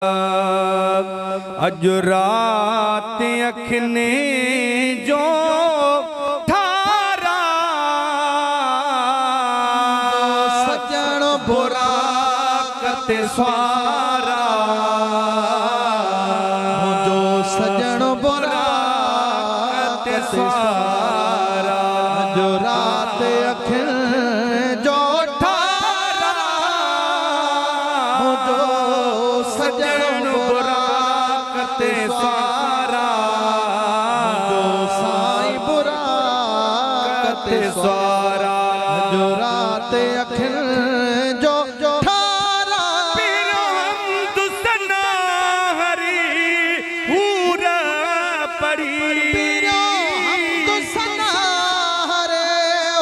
अज रात अखने जो थारा सजन बुरा कते स्वारा जो सजन बुरा कते स्वारा जो रात अखन जो ठारा जो सजन बुरा कते स्वारा जो साईं बुरा कते स्वारा जो रात अखन जो ठारा पीरो हम दुसना हरी पूरा पड़ी पीरो हम दुसना हरे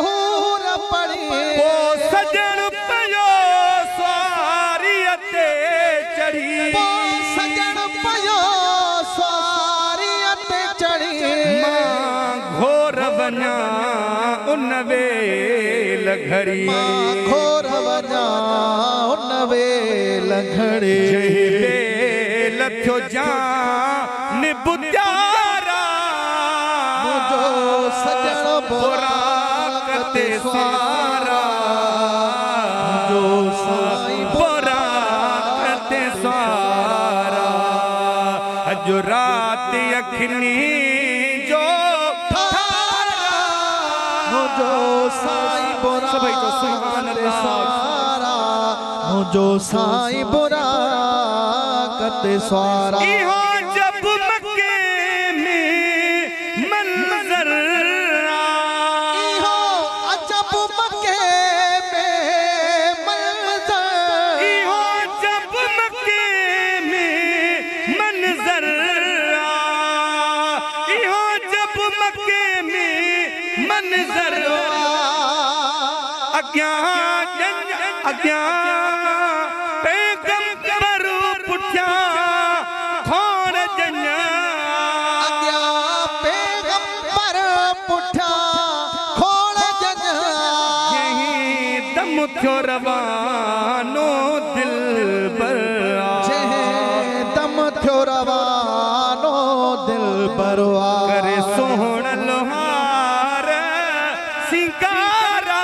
हूर पड़ी ओ सजन पयो स्वारी अते चढ़ी सजन पयो स्वारी अते चढ़ी मां घोर बना उन वेल घड़ी घोर वञा उन वेल घड़ी जही बेल थियो जान बुधारा मुझो सजन बुरा कते स्वारा जो साईं बुरा कते स्वारा अज रात अखनी जो थारा मुझो साईं बुरा सभई तो सुभान कते अल्लाह। स्वारा मुझो साईं बुरा कते स्वारा इहो जब मक्के में मंजर इहो अजब मके में मंजर इहो जब मक्के में मंजर इहो जब मक्के में मंजर अग्यां पैगंबर पुठिया खोण जन्या अग्या पैगंबर पुठा खोड़ जन यही दम थियो रवानो दिल पर जहे दम थियो रवानो दिल बरवा करे सोहण लोहार सिंगारा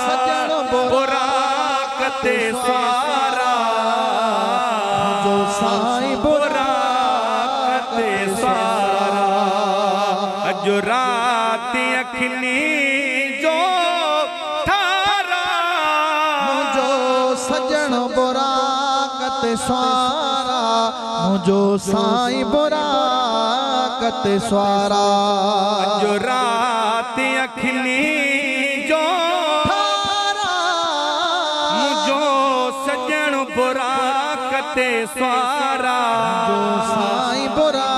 सजन बुरा कते स्वारा जो साईं बुरा कते स्वारा अज रात अखनी जो थारा मुझो सजन बुरा कते स्वारा मुझो साईं बुरा कते स्वारा जो रात अखनी जो थारा मुझो सजन बुरा कते स्वारा जो साईं बुरा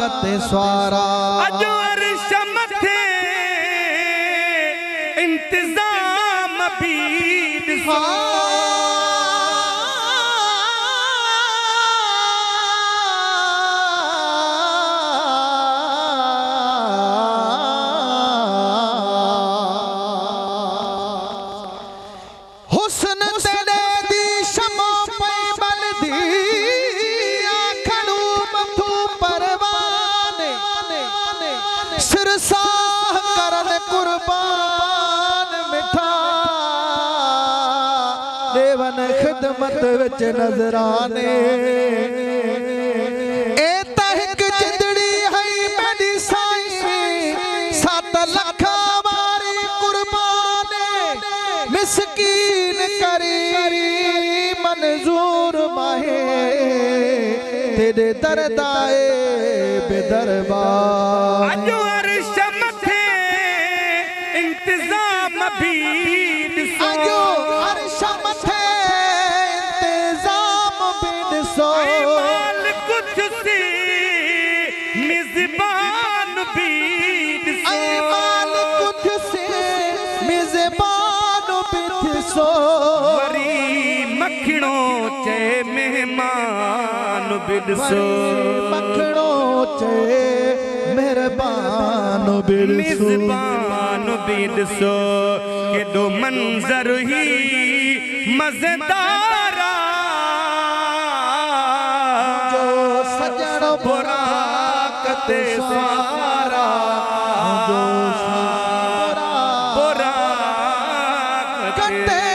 कते स्वारा अज अर्श मथे इंतजाम भी ॾिसो हुस्न तेरे दी शमो पे बलदी आखड़ू मथू परवाने सिरसाह करन कुर्बान मिठा देवन खिदमत विच नजराने ए तहक जिंदड़ी है मेरी साईं 7 लख वारी कुर्बाने मिस्कीन करी मंजूर माहे तेरे दरदाए बेदरबार अज अर्श मथे इंतजाम भी ॾिसो अजो अर्श मथे इंतजाम भी ॾिसो ऐ माल कुछ सी मिज़बान भी ॾिसो ऐ माल कुछ से मिज़बान भी ॾिसो वरी मखणो चे मेहमान भी ॾिसो मखणो चे मेहरबान भी ॾिसो मिज़बान भी ॾिसो केॾो मंज़र ही मज़ेदारा बुराक ते सारा जोशी बुराक ते